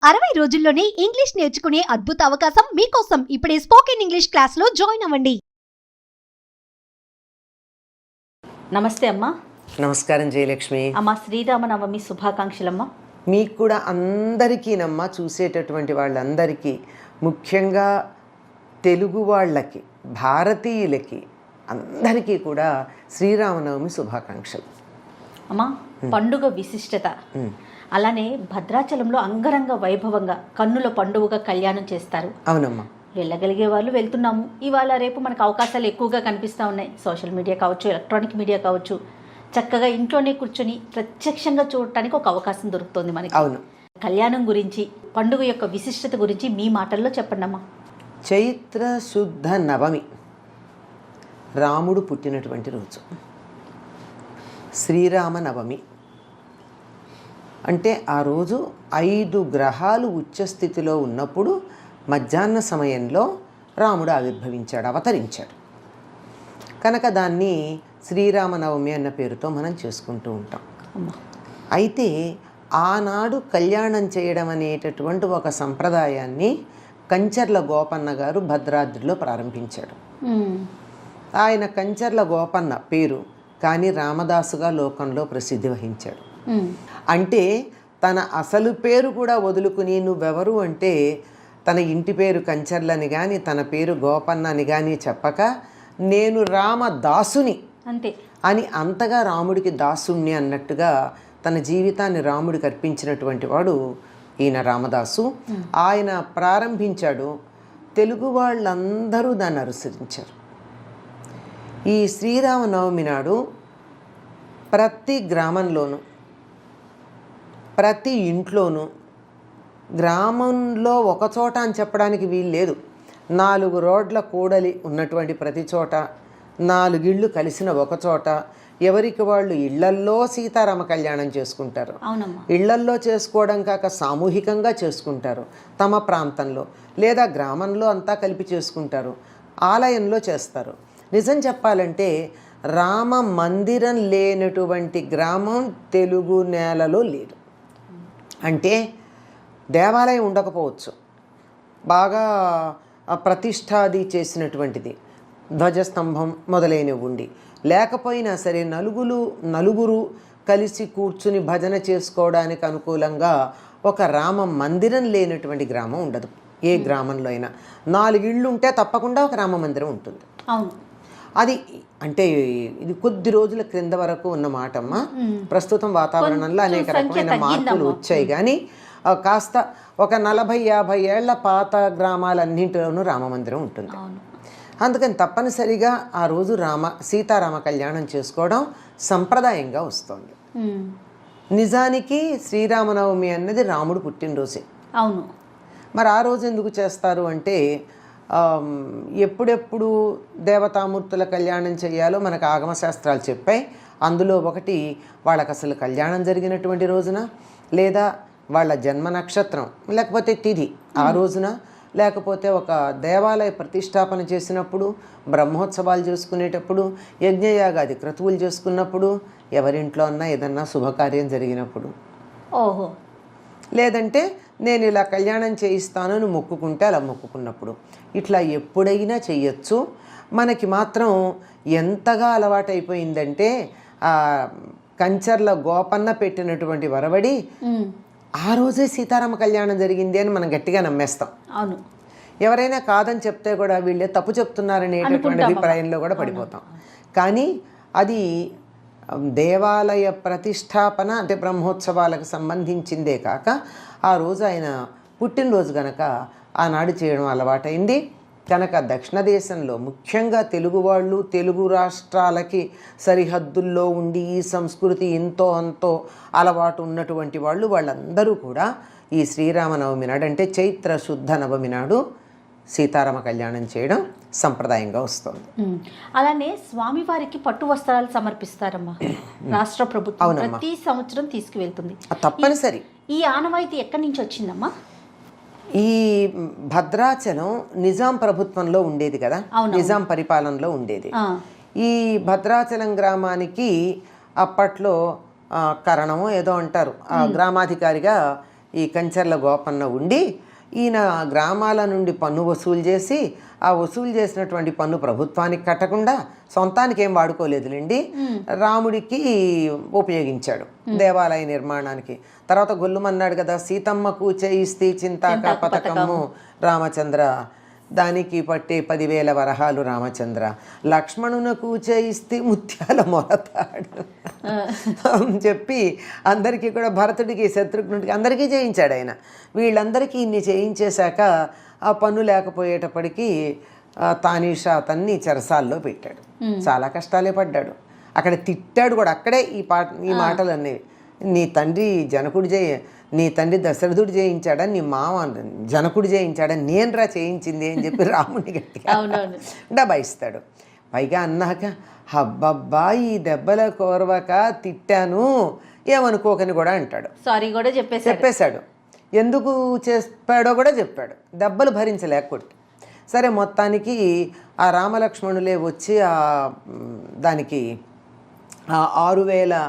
60 రోజుల్లోనే ఇంగ్లీష్ నేర్చుకునే అద్భుత అవకాశం మీకోసం ఇప్పుడే స్పోకెన్ ఇంగ్లీష్ క్లాస్లో జాయిన్ అవ్వండి. నమస్తే అమ్మా. నమస్కారం జయలక్ష్మి. అమ్మా, శ్రీరామనవమి శుభాకాంక్షలమ్మా. మీకు కూడా అందరికీనమ్మా, చూసేటటువంటి వాళ్ళందరికీ, ముఖ్యంగా తెలుగు వాళ్ళకి, భారతీయులకి అందరికీ కూడా శ్రీరామనవమి శుభాకాంక్షలు. అమ్మా, పండుగ విశిష్టత అలానే భద్రాచలంలో అంగరంగ వైభవంగా కన్నుల పండుగగా కళ్యాణం చేస్తారు. అవునమ్మా. వెళ్ళగలిగే వాళ్ళు వెళ్తున్నాము. ఇవాళ రేపు మనకు అవకాశాలు ఎక్కువగా కనిపిస్తూ ఉన్నాయి. సోషల్ మీడియా కావచ్చు, ఎలక్ట్రానిక్ మీడియా కావచ్చు. చక్కగా ఇంట్లోనే కూర్చొని ప్రత్యక్షంగా చూడటానికి ఒక అవకాశం దొరుకుతుంది మనకి. అవును. కళ్యాణం గురించి, పండుగ యొక్క విశిష్టత గురించి మీ మాటల్లో చెప్పండి అమ్మా. చైత్ర శుద్ధ నవమి రాముడు పుట్టినటువంటి రోజు. శ్రీరామ నవమి అంటే ఆ రోజు 5 గ్రహాలు ఉచ్చస్థితిలో ఉన్నప్పుడు మధ్యాహ్న సమయంలో రాముడు ఆవిర్భవించాడు, అవతరించాడు. కనుక దాన్ని శ్రీరామనవమి అన్న పేరుతో మనం చేసుకుంటూ ఉంటాం. అయితే ఆనాడు కళ్యాణం చేయడం అనేటటువంటి ఒక సంప్రదాయాన్ని కంచర్ల గోపన్న గారు భద్రాద్రిలో ప్రారంభించాడు. ఆయన కంచర్ల గోపన్న పేరు, కానీ రామదాసుగా లోకంలో ప్రసిద్ధి వహించాడు. అంటే తన అసలు పేరు కూడా వదులుకుని నువ్వెవరు అంటే తన ఇంటి పేరు కంచర్లని కానీ తన పేరు గోపన్న అని కానీ చెప్పక నేను రామదాసుని అంతే అని అంతగా రాముడికి దాసుణ్ణి అన్నట్టుగా తన జీవితాన్ని రాముడికి అర్పించినటువంటి వాడు ఈయన రామదాసు. ఆయన ప్రారంభించాడు. తెలుగు వాళ్ళందరూ దాన్ని అనుసరించారు. ఈ శ్రీరామనవమి నాడు ప్రతి గ్రామంలోనూ, ప్రతి ఇంట్లోనూ, గ్రామంలో ఒక చోట అని చెప్పడానికి వీలు లేదు, 4 రోడ్ల కూడలి ఉన్నటువంటి ప్రతి చోట, 4 ఇళ్ళు కలిసిన ఒక చోట, ఎవరికి వాళ్ళు ఇళ్లల్లో సీతారామ కళ్యాణం చేసుకుంటారు. ఇళ్లల్లో చేసుకోవడం కాక సామూహికంగా చేసుకుంటారు. తమ ప్రాంతంలో లేదా గ్రామంలో అంతా కలిపి చేసుకుంటారు. ఆలయంలో చేస్తారు. నిజం చెప్పాలంటే రామ మందిరం లేనటువంటి గ్రామం తెలుగు నేలలో లేదు. అంటే దేవాలయం ఉండకపోవచ్చు, బాగా ప్రతిష్టాది చేసినటువంటిది, ధ్వజస్తంభం మొదలైనవి ఉండి, లేకపోయినా సరే నలుగురు కలిసి కూర్చుని భజన చేసుకోవడానికి అనుకూలంగా ఒక రామ మందిరం లేనటువంటి గ్రామం ఉండదు. ఏ గ్రామంలో అయినా 4 ఇళ్ళు ఉంటే తప్పకుండా ఒక రామ మందిరం ఉంటుంది. అవును. అది అంటే ఇది కొద్ది రోజుల క్రింద వరకు ఉన్న మాటమ్మ. ప్రస్తుతం వాతావరణంలో అనేక రకమైన మార్పులు వచ్చాయి, కానీ కాస్త ఒక 40-50 ఏళ్ల పాత గ్రామాలన్నింటిలోనూ రామమందిరం ఉంటుంది. అందుకని తప్పనిసరిగా ఆ రోజు సీతారామ కళ్యాణం చేసుకోవడం సంప్రదాయంగా వస్తుంది. నిజానికి శ్రీరామనవమి అన్నది రాముడు పుట్టినరోజే. అవును. మరి ఆ రోజు ఎందుకు చేస్తారు అంటే ఎప్పుడెప్పుడు దేవతామూర్తుల కళ్యాణం చేయాలో మనకు ఆగమశాస్త్రాలు చెప్పాయి. అందులో ఒకటి వాళ్ళకి అసలు కళ్యాణం జరిగినటువంటి రోజున, లేదా వాళ్ళ జన్మ నక్షత్రం లేకపోతే తిథి ఆ రోజున, లేకపోతే ఒక దేవాలయ ప్రతిష్టాపన చేసినప్పుడు, బ్రహ్మోత్సవాలు చేసుకునేటప్పుడు, యజ్ఞయాగాది క్రతువులు చేసుకున్నప్పుడు, ఎవరింట్లో అన్నా ఏదన్నా శుభకార్యం జరిగినప్పుడు, ఓహో, లేదంటే నేను ఇలా కళ్యాణం చేయిస్తానని మొక్కుకుంటే అలా మొక్కుకున్నప్పుడు, ఇట్లా ఎప్పుడైనా చెయ్యొచ్చు. మనకి మాత్రం ఎంతగా అలవాటైపోయిందంటే కంచర్ల గోపన్న పెట్టినటువంటి వరవడి ఆ రోజే సీతారామ కళ్యాణం జరిగింది అని మనం గట్టిగా నమ్మేస్తాం. అవును. ఎవరైనా కాదని చెప్తే కూడా వీళ్ళే తప్పు చెప్తున్నారనేటటువంటి అభిప్రాయంలో కూడా పడిపోతాం. కానీ అది దేవాలయ ప్రతిష్టాపన అంటే బ్రహ్మోత్సవాలకు సంబంధించిందే కాక ఆ రోజు ఆయన పుట్టినరోజు కనుక ఆనాడు చేయడం అలవాటైంది. కనుక దక్షిణ దేశంలో ముఖ్యంగా తెలుగు వాళ్ళు, తెలుగు రాష్ట్రాలకి సరిహద్దుల్లో ఉండి ఈ సంస్కృతి ఎంతో అంతో అలవాటు ఉన్నటువంటి వాళ్ళందరూ కూడా ఈ శ్రీరామనవమి నాడు అంటే చైత్ర శుద్ధ నవమి నాడు సీతారామ కళ్యాణం చేయడం సంప్రదాయంగా వస్తుంది. అలానే స్వామివారికి పట్టు వస్త్రాలు సమర్పిస్తారమ్మా. రాష్ట్ర ప్రభుత్వం ప్రతి సంవత్సరం తీసుకువెళ్తుంది. తప్పనిసరి. ఈ ఆనవాయితీ ఎక్కడి నుంచి వచ్చిందమ్మా? ఈ భద్రాచలం నిజాం ప్రభుత్వంలో ఉండేది కదా, నిజాం పరిపాలనలో ఉండేది. ఈ భద్రాచలం గ్రామానికి అప్పట్లో కరణమో ఏదో అంటారు, గ్రామాధికారిగా ఈ కంచర్ల గోపన్న ఉండి ఈయన గ్రామాల నుండి పన్ను వసూలు చేసి ఆ వసూలు చేసినటువంటి పన్ను ప్రభుత్వానికి కట్టకుండా సొంతానికి ఏం వాడుకోలేదులేండి, రాముడికి ఉపయోగించాడు దేవాలయ నిర్మాణానికి. తర్వాత గొల్లుమన్నాడు కదా, సీతమ్మకు చేయిస్తే చింతాక పథకము రామచంద్ర, దానికి పట్టే 10,000 వరహాలు రామచంద్ర, లక్ష్మణునకు చేయిస్తే ముత్యాల మొలతాడు అని చెప్పి అందరికీ కూడా భరతుడికి శత్రుఘ్నుడికి అందరికీ చేయించాడు ఆయన. వీళ్ళందరికీ ఇన్ని చేయించేశాక ఆ పన్ను లేకపోయేటప్పటికీ తానీషా అతన్ని చెరసాల్లో పెట్టాడు. చాలా కష్టాలే పడ్డాడు. అక్కడ తిట్టాడు కూడా, అక్కడే ఈ మాటలు అనేవి. నీ తండ్రి దశరథుడు చేయించాడా, నీ మామ జనకుడు చేయించాడా, నేనురా చేయించింది అని చెప్పి రాముడిని గట్టిగా డబాయిస్తాడు. పైగా అన్నాక హబ్బబ్బా ఈ దెబ్బల కోరవక తిట్టాను ఏమనుకోకని కూడా అంటాడు. సారీ కూడా చెప్పేశాడు. ఎందుకు చెప్పాడో కూడా చెప్పాడు. దెబ్బలు భరించలేకొట్టి సరే మొత్తానికి ఆ రామలక్ష్మణులే వచ్చి దానికి 6,000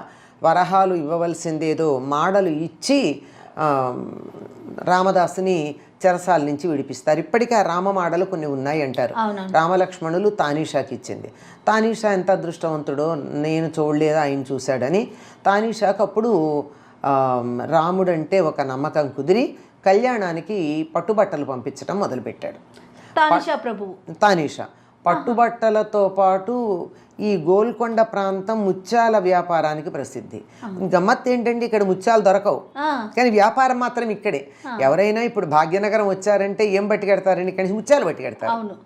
వరహాలు ఇవ్వవలసిందేదో మాడలు ఇచ్చి రామదాసుని చెరసాల నుంచి విడిపిస్తారు. ఇప్పటికీ ఆ రామమాడలు కొన్ని ఉన్నాయి అంటారు. రామలక్ష్మణులు తానీషాకి ఇచ్చింది. తానీషా ఎంత అదృష్టవంతుడో, నేను చూడలేదు ఆయన చూశాడని. తానీషాకు అప్పుడు రాముడంటే ఒక నమ్మకం కుదిరి కళ్యాణానికి పట్టుబట్టలు పంపించడం మొదలుపెట్టాడు తానీషా. పట్టుబట్టలతో పాటు ఈ గోల్కొండ ప్రాంతం ముత్యాల వ్యాపారానికి ప్రసిద్ధి. గమ్మత్ ఏంటంటే ఇక్కడ ముత్యాలు దొరకవు, కానీ వ్యాపారం మాత్రం ఇక్కడే. ఎవరైనా ఇప్పుడు భాగ్యనగరం వచ్చారంటే ఏం పట్టుకెడతారని ఇక్కడి నుంచి ముత్యాలు పట్టుకెడతారు.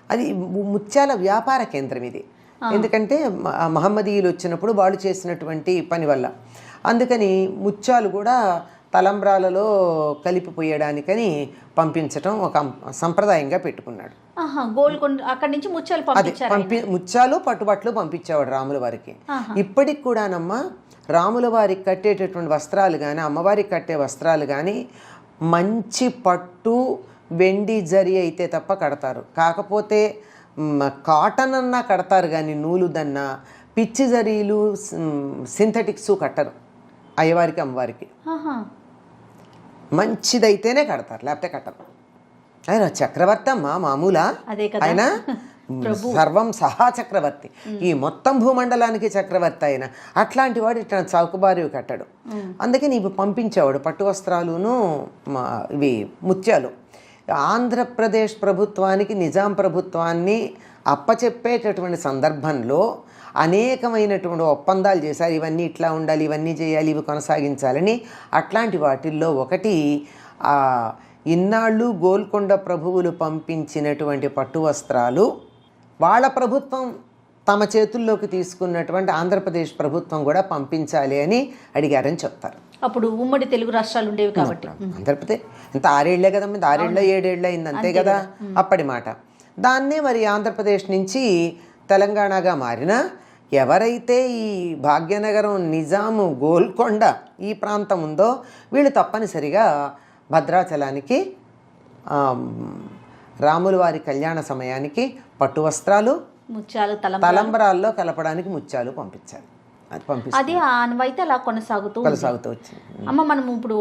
అది ముత్యాల వ్యాపార కేంద్రం ఇది. ఎందుకంటే మహమ్మదీయులు వచ్చినప్పుడు వాళ్ళు చేసినటువంటి పని వల్ల. అందుకని ముత్యాలు కూడా తలంబ్రాలలో కలిపిపోయడానికని పంపించటం ఒక సంప్రదాయంగా పెట్టుకున్నాడు. అక్కడి నుంచి ముత్యాలు పట్టుబట్టలు పంపించేవాడు రాముల వారికి. ఇప్పటికి కూడానమ్మా రాముల వారికి కట్టేటటువంటి వస్త్రాలు కానీ, అమ్మవారికి కట్టే వస్త్రాలు కానీ మంచి పట్టు వెండి జరి అయితే తప్ప కడతారు. కాకపోతే కాటన్ అన్నా కడతారు కానీ నూలుదన్నా పిచ్చి జరీలు సింథటిక్స్ కట్టరు. అయ్యవారికి అమ్మవారికి మంచిదైతేనే కడతారు, లేకపోతే కట్టరు. ఆయన చక్రవర్తి అమ్మా, మామూలా ఆయన సర్వం సహా చక్రవర్తి, ఈ మొత్తం భూమండలానికి చక్రవర్తి ఆయన. అట్లాంటి వాడు ఇట్లా చౌకబారి కట్టాడు. అందుకని ఇవి పంపించేవాడు పట్టు వస్త్రాలును ఇవి ముత్యాలు. ఆంధ్రప్రదేశ్ ప్రభుత్వానికి నిజాం ప్రభుత్వాన్ని అప్పచెప్పేటటువంటి సందర్భంలో అనేకమైనటువంటి ఒప్పందాలు చేశారు. ఇవన్నీ ఇట్లా ఉండాలి, ఇవన్నీ చేయాలి, ఇవి కొనసాగించాలని. అట్లాంటి వాటిల్లో ఒకటి ఇన్నాళ్ళు గోల్కొండ ప్రభువులు పంపించినటువంటి పట్టు వస్త్రాలు వాళ్ళ ప్రభుత్వం తమ చేతుల్లోకి తీసుకున్నటువంటి ఆంధ్రప్రదేశ్ ప్రభుత్వం కూడా పంపించాలి అని అడిగారని చెప్తారు. అప్పుడు ఉమ్మడి తెలుగు రాష్ట్రాలు ఉండేవి కాబట్టి ఆంధ్రప్రదేశ్ ఇంత 6 ఏళ్లే కదా, 6 ఏళ్ళ 7 ఏళ్ళు అయింది అంతే కదా అప్పటి మాట. దాన్నే మరి ఆంధ్రప్రదేశ్ నుంచి తెలంగాణగా మారిన ఎవరైతే ఈ భాగ్యనగరం, నిజాము, గోల్కొండ ఈ ప్రాంతం ఉందో వీళ్ళు తప్పనిసరిగా భద్రాచలానికి రాముల వారి కళ్యాణ సమయానికి పట్టు వస్త్రాలు, ముత్యాలు, తలంబరాల్లో కలపడానికి ముత్యాలు పంపించాలి. అది ఆనవాయితీ అలా కొనసాగుతూ వచ్చింది. అమ్మ, మనం ఇప్పుడు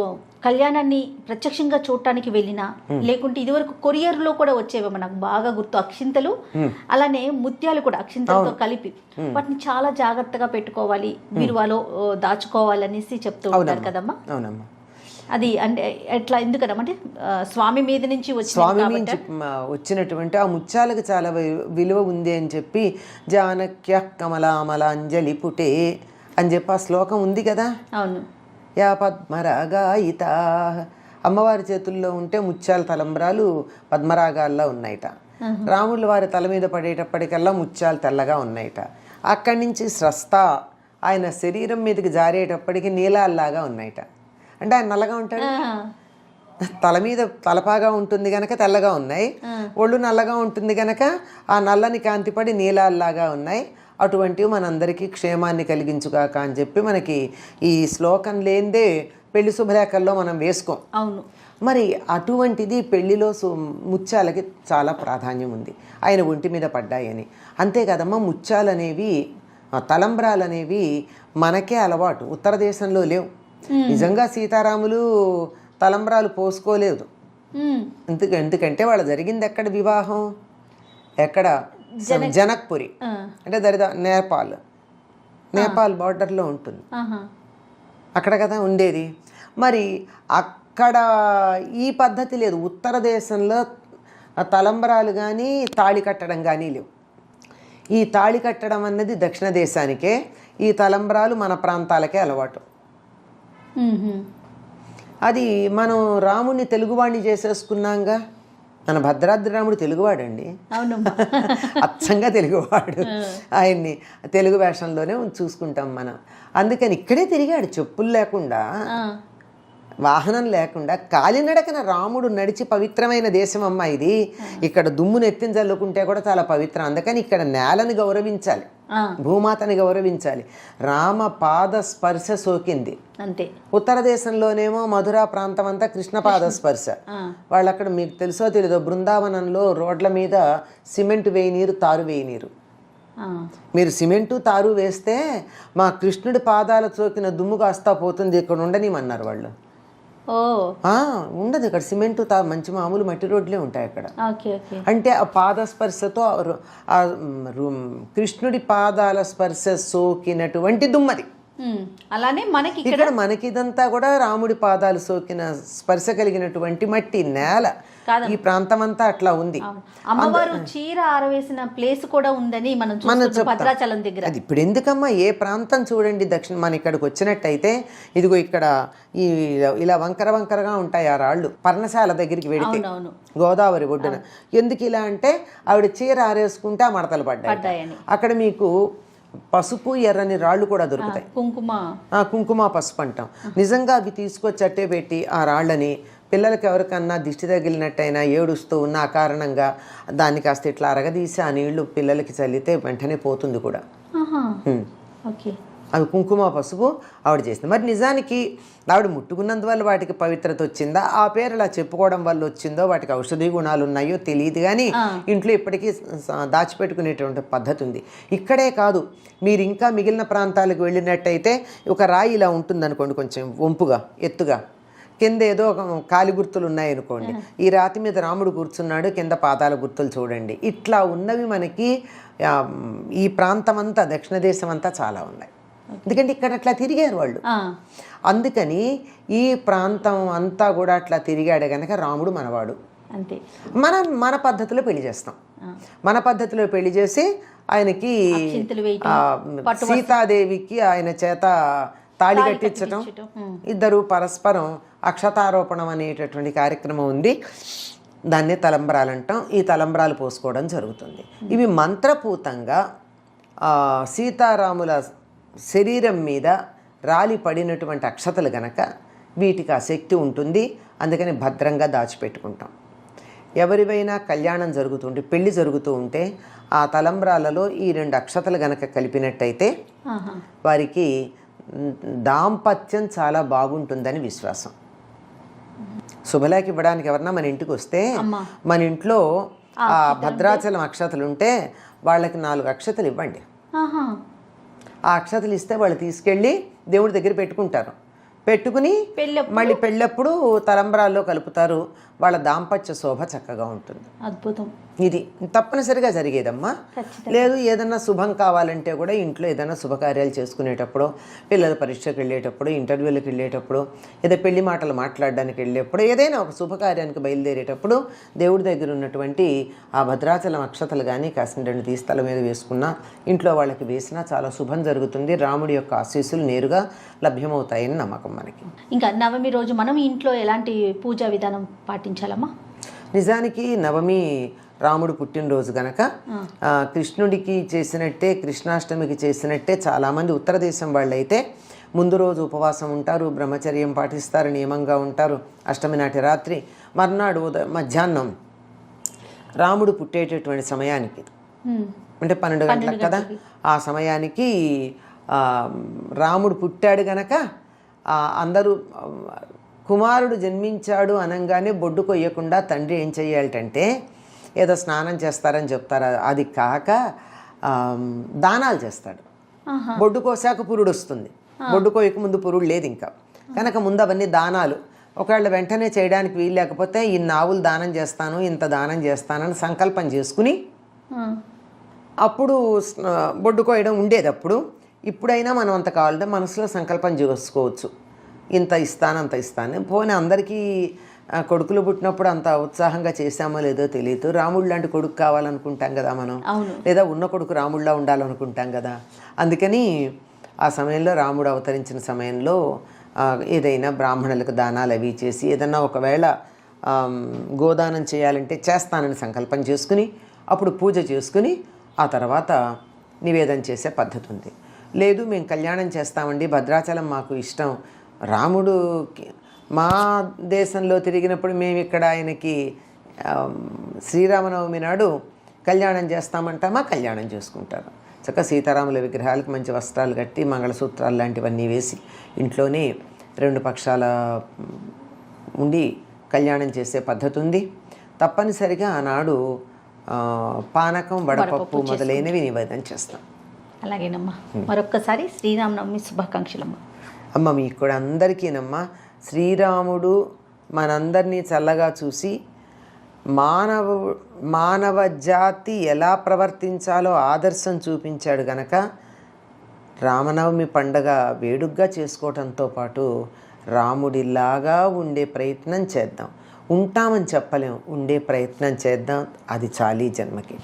కళ్యాణాన్ని ప్రత్యక్షంగా చూడటానికి వెళ్ళినా, లేకుంటే ఇదివరకు కొరియర్లో కూడా వచ్చేవి మనకు బాగా గుర్తు అక్షింతలు, అలానే ముత్యాలు కూడా అక్షింతలతో కలిపి వాటిని చాలా జాగ్రత్తగా పెట్టుకోవాలి, బీరువాలో దాచుకోవాలనేసి చెప్తూ ఉంటారు కదమ్మా. అవునమ్మా. అది అంటే ఎట్లా, ఎందుకనమంటే స్వామి మీద నుంచి వచ్చినటువంటి ఆ ముత్యాలకు చాలా విలువ ఉంది అని చెప్పి జానక్య కమలామలాంజలి పుటే అని చెప్పి ఆ శ్లోకం ఉంది కదా. అవును. యా పద్మరాగాయిత, అమ్మవారి చేతుల్లో ఉంటే ముత్యాల తలంబ్రాలు పద్మరాగాల్లో ఉన్నాయిట. రాముల వారి తల మీద పడేటప్పటికల్లా ముత్యాలు తెల్లగా ఉన్నాయిట. అక్కడి నుంచి స్రస్త ఆయన శరీరం మీదకి జారేటప్పటికి నీలాల్లాగా ఉన్నాయిట. అంటే ఆయన నల్లగా ఉంటాడు, తల మీద తలపాగా ఉంటుంది కనుక తెల్లగా ఉన్నాయి, ఒళ్ళు నల్లగా ఉంటుంది కనుక ఆ నల్లని కాంతిపడి నీలాల్లాగా ఉన్నాయి. అటువంటివి మనందరికీ క్షేమాన్ని కలిగించుగాక అని చెప్పి మనకి ఈ శ్లోకం లేనిదే పెళ్లి శుభలేఖల్లో మనం వేసుకోం. అవును. మరి అటువంటిది పెళ్లిలో ముత్యాలకి చాలా ప్రాధాన్యం ఉంది. ఆయన ఒంటి మీద పడ్డాయని. అంతే కదమ్మా, ముత్యాలు అనేవి, తలంబ్రాలు అనేవి మనకే అలవాటు, ఉత్తర దేశంలో లేవు. నిజంగా సీతారాములు తలంబ్రాలు పోసుకోలేదు. ఉమ్, ఎందుకంటే వాళ్ళు జరిగింది ఎక్కడ వివాహం, ఎక్కడ జనక్పురి, ఆ, అంటే నేపాల్ బార్డర్లో ఉంటుంది, ఆహా, అక్కడ కదా ఉండేది. మరి అక్కడ ఈ పద్ధతి లేదు. ఉత్తర దేశంలో తలంబ్రాలు కానీ తాళి కట్టడం కానీ లేవు. ఈ తాళి కట్టడం అన్నది దక్షిణ దేశానికే, ఈ తలంబ్రాలు మన ప్రాంతాలకే అలవాటు. ఉహు, అది మనం రాముడిని తెలుగువాడిని చేసేసుకున్నాంగా. మన భద్రాద్రి రాముడు తెలుగువాడండి, అవునమ్మా. అచ్చంగా తెలుగువాడు. ఆయన్ని తెలుగు వేషంలోనే చూసుకుంటాం మనం. అందుకని ఇక్కడే తిరిగాడు చెప్పులు లేకుండా, ఆ, వాహనం లేకుండా, కాలినడకన రాముడు నడిచి పవిత్రమైన దేశం అమ్మ ఇది. ఇక్కడ దుమ్మును ఎత్తిన చల్లుకుంటే కూడా చాలా పవిత్రం. అందుకని ఇక్కడ నేలని గౌరవించాలి, ఆ, భూమాతని గౌరవించాలి. రామ పాద స్పర్శ సోకింది. అంతే. ఉత్తర దేశంలోనేమో మధురా ప్రాంతం అంతా కృష్ణ పాద స్పర్శ. ఆ, వాళ్ళు అక్కడ మీకు తెలుసో తెలీదో బృందావనంలో రోడ్ల మీద సిమెంట్ వేయనీరు, తారు వేయనీరు. ఆ, మీరు సిమెంటు తారు వేస్తే మా కృష్ణుడి పాదాల సోకిన దుమ్ము కాస్తా పోతుంది, ఇక్కడ ఉండనిమన్నారు వాళ్ళు. ఓ, ఉండదు ఇక్కడ సిమెంటు మంచి మామూలు మట్టి రోడ్లే ఉంటాయి అక్కడ. Okay okay. అంటే ఆ పాద స్పర్శతో కృష్ణుడి పాదాల స్పర్శ సోకినటువంటి దుమ్మది. ఉమ్, అలానే మనకి ఇక్కడ ఇక్కడ మనకిదంతా కూడా రాముడి పాదాలు సోకిన స్పర్శ కలిగినటువంటి మట్టి నేల. ఈ ప్రాంతం అంతా అట్లా ఉంది. అమ్మవారు చీర ఆరవేసిన ప్లేస్ కూడా ఉందని మనం చూస్తున్నాం భద్రాచలం దగ్గర. అది ఇప్పుడు ఎందుకమ్మా, ఏ ప్రాంతం చూడండి మన ఇక్కడికి వచ్చినట్టయితే ఇదిగో ఇక్కడ ఈ ఇలా వంకర వంకరగా ఉంటాయి ఆ రాళ్ళు. పర్ణశాల దగ్గరికి వెడితే అవునవును, గోదావరి ఒడ్డున. ఎందుకు ఇలా అంటే ఆవిడ చీర ఆరేసుకుంటే ఆ మడతలు పడ్డాయి. పడ్డాయని. అక్కడ మీకు పసుపు ఎర్రని రాళ్ళు కూడా దొరుకుతాయి. కుంకుమ, కుంకుమ పసుపు అంటాం. నిజంగా అవి తీసుకొచ్చి అట్టే పెట్టి ఆ రాళ్ళని పిల్లలకి ఎవరికన్నా దిష్టి తగిలినట్టయినా ఏడుస్తూ ఉన్న ఆ కారణంగా దాన్ని కాస్త ఇట్లా అరగదీసి ఆ నీళ్లు పిల్లలకి చల్లితే వెంటనే పోతుంది కూడా. ఆహా, ఓకే. అవి కుంకుమ పసుపు ఆవిడ చేసింది. మరి నిజానికి ఆవిడ ముట్టుకున్నందువల్ల వాటికి పవిత్రత వచ్చిందా, ఆ పేరు అలా చెప్పుకోవడం వల్ల వచ్చిందో, వాటికి ఔషధీ గుణాలు ఉన్నాయో తెలియదు. కానీ ఇంట్లో ఇప్పటికీ దాచిపెట్టుకునేటువంటి పద్ధతి ఉంది. ఇక్కడే కాదు, మీరు ఇంకా మిగిలిన ప్రాంతాలకు వెళ్ళినట్టయితే ఒక రాయి ఇలా ఉంటుంది అనుకోండి, కొంచెం వంపుగా ఎత్తుగా, కింద ఏదో ఒక కాలి గుర్తులు ఉన్నాయనుకోండి, ఈ రాతి మీద రాముడు కూర్చున్నాడు, కింద పాదాల గుర్తులు చూడండి. ఇట్లా ఉన్నవి మనకి ఈ ప్రాంతం అంతా, దక్షిణ దేశం అంతా చాలా ఉన్నాయి. ఎందుకంటే ఇక్కడ అట్లా తిరిగారు వాళ్ళు. అందుకని ఈ ప్రాంతం అంతా కూడా అట్లా తిరిగాడు కనుక రాముడు మనవాడు. అంతే. మన పద్ధతిలో పెళ్లి చేస్తాం. మన పద్ధతిలో పెళ్లి చేసి ఆయనకి సీతాదేవికి ఆయన చేత తాళి కట్టించటం, ఇద్దరు పరస్పరం అక్షతారోపణం అనేటటువంటి కార్యక్రమం ఉంది. దాన్నే తలంబ్రాలు అంటాం. ఈ తలంబ్రాలు పోసుకోవడం జరుగుతుంది. ఇవి మంత్రపూతంగా సీతారాముల శరీరం మీద రాలి పడినటువంటి అక్షతలు గనక వీటికి ఆ శక్తి ఉంటుంది. అందుకని భద్రంగా దాచిపెట్టుకుంటాం. ఎవరివైనా కళ్యాణం జరుగుతుంటే, పెళ్లి జరుగుతూ ఉంటే ఆ తలంబ్రాలలో ఈ 2 అక్షతలు గనక కలిపినట్టయితే వారికి దాంపత్యం చాలా బాగుంటుందని విశ్వాసం. శుభలేఖ ఇవ్వడానికి ఎవరన్నా మన ఇంటికి వస్తే మన ఇంట్లో ఆ భద్రాచలం అక్షతలు ఉంటే వాళ్ళకి 4 అక్షతలు ఇవ్వండి. ఆ అక్షతలు ఇస్తే వాళ్ళు తీసుకెళ్ళి దేవుడి దగ్గర పెట్టుకుంటారు. పెట్టుకుని మళ్ళీ పెళ్ళప్పుడు తలంబ్రాల్లో కలుపుతారు. వాళ్ళ దాంపత్య శోభ చక్కగా ఉంటుంది. అద్భుతం. ఇది తప్పనిసరిగా జరిగేదమ్మా. లేదు ఏదన్నా శుభం కావాలంటే కూడా ఇంట్లో ఏదైనా శుభకార్యాలు చేసుకునేటప్పుడు, పిల్లల పరీక్షకు వెళ్ళేటప్పుడు, ఇంటర్వ్యూలకు వెళ్ళేటప్పుడు, ఏదో పెళ్లి మాటలు మాట్లాడడానికి వెళ్ళేటప్పుడు, ఏదైనా ఒక శుభకార్యానికి బయలుదేరేటప్పుడు దేవుడి దగ్గర ఉన్నటువంటి ఆ భద్రాచలం అక్షతలు కానీ కాసిన 2 తీస్తల మీద వేసుకున్నా, ఇంట్లో వాళ్ళకి వేసినా చాలా శుభం జరుగుతుంది. రాముడి యొక్క ఆశీస్సులు నేరుగా లభ్యమవుతాయని నమ్మకం మనకి. ఇంకా నవమి రోజు మనం ఇంట్లో ఎలాంటి పూజా విధానం పాటించాలమ్మా? నిజానికి నవమి రాముడు పుట్టినరోజు గనక కృష్ణుడికి చేసినట్టే, కృష్ణాష్టమికి చేసినట్టే చాలామంది ఉత్తర దేశం వాళ్ళు అయితే ముందు రోజు ఉపవాసం ఉంటారు, బ్రహ్మచర్యం పాటిస్తారు, నియమంగా ఉంటారు. అష్టమి నాటి రాత్రి, మర్నాడు మధ్యాహ్నం రాముడు పుట్టేటటువంటి సమయానికి, అంటే 12 గంటలకు కదా, ఆ సమయానికి రాముడు పుట్టాడు గనక అందరూ కుమారుడు జన్మించాడు అనగానే బొడ్డు కొయ్యకుండా తండ్రి ఏం చెయ్యాలంటే ఏదో స్నానం చేస్తారని చెప్తారు. అది కాక దానాలు చేస్తాడు. బొడ్డు కోసాక పురుడు వస్తుంది, బొడ్డు కోయక ముందు పురుడు లేదు ఇంకా కనుక ముందు అవన్నీ దానాలు ఒకవేళ వెంటనే చేయడానికి వీలు లేకపోతే ఇన్ని ఆవులు దానం చేస్తాను, ఇంత దానం చేస్తానని సంకల్పం చేసుకుని అప్పుడు బొడ్డు కోయడం ఉండేది. అప్పుడు ఇప్పుడైనా మనం అంత కావాలంటే మనసులో సంకల్పం చేసుకోవచ్చు, ఇంత ఇస్తాను అంత ఇస్తాను. పోనీ అందరికీ కొడుకులు పుట్టినప్పుడు అంత ఉత్సాహంగా చేశామో లేదో తెలియదు. రాముడు లాంటి కొడుకు కావాలనుకుంటాం కదా మనం, లేదా ఉన్న కొడుకు రాముడిలా ఉండాలనుకుంటాం కదా. అందుకని ఆ సమయంలో రాముడు అవతరించిన సమయంలో ఏదైనా బ్రాహ్మణులకు దానాలు అవి చేసి, ఏదన్నా ఒకవేళ గోదానం చేయాలంటే చేస్తానని సంకల్పం చేసుకుని అప్పుడు పూజ చేసుకుని ఆ తర్వాత నివేదన చేసే పద్ధతి ఉంది. లేదు మేము కళ్యాణం చేస్తామండి, భద్రాచలం మాకు ఇష్టం, రాముడు మా దేశంలో తిరిగినప్పుడు మేము ఇక్కడ ఆయనకి శ్రీరామనవమి నాడు కళ్యాణం చేస్తామంటామా, కళ్యాణం చేసుకుంటారు. చక్కగా సీతారాముల విగ్రహాలకు మంచి వస్త్రాలు కట్టి మంగళసూత్రాలు లాంటివన్నీ వేసి ఇంట్లోనే 2 పక్షాల ఉండి కళ్యాణం చేసే పద్ధతి ఉంది. తప్పనిసరిగా ఆనాడు పానకం, వడపప్పు మొదలైనవి నివేదన చేస్తాం. అలాగేనమ్మా. మరొక్కసారి శ్రీరామనవమి శుభాకాంక్షలమ్మా. అమ్మ మీకు కూడా అందరికీనమ్మా. శ్రీరాముడు మనందరినీ చల్లగా చూసి మానవ జాతి ఎలా ప్రవర్తించాలో ఆదర్శం చూపించాడు గనక రామనవమి పండగ వేడుగ్గా చేసుకోవడంతో పాటు రాముడిలాగా ఉండే ప్రయత్నం చేద్దాం. ఉంటామని చెప్పలేం, ఉండే ప్రయత్నం చేద్దాం, అది చాలీ జన్మకి.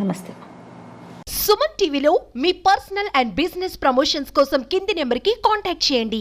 నమస్తే. సుమన్ టీవీలో మీ పర్సనల్ అండ్ బిజినెస్ ప్రమోషన్స్ కోసం కింది నెంబర్కి కాంటాక్ట్ చేయండి.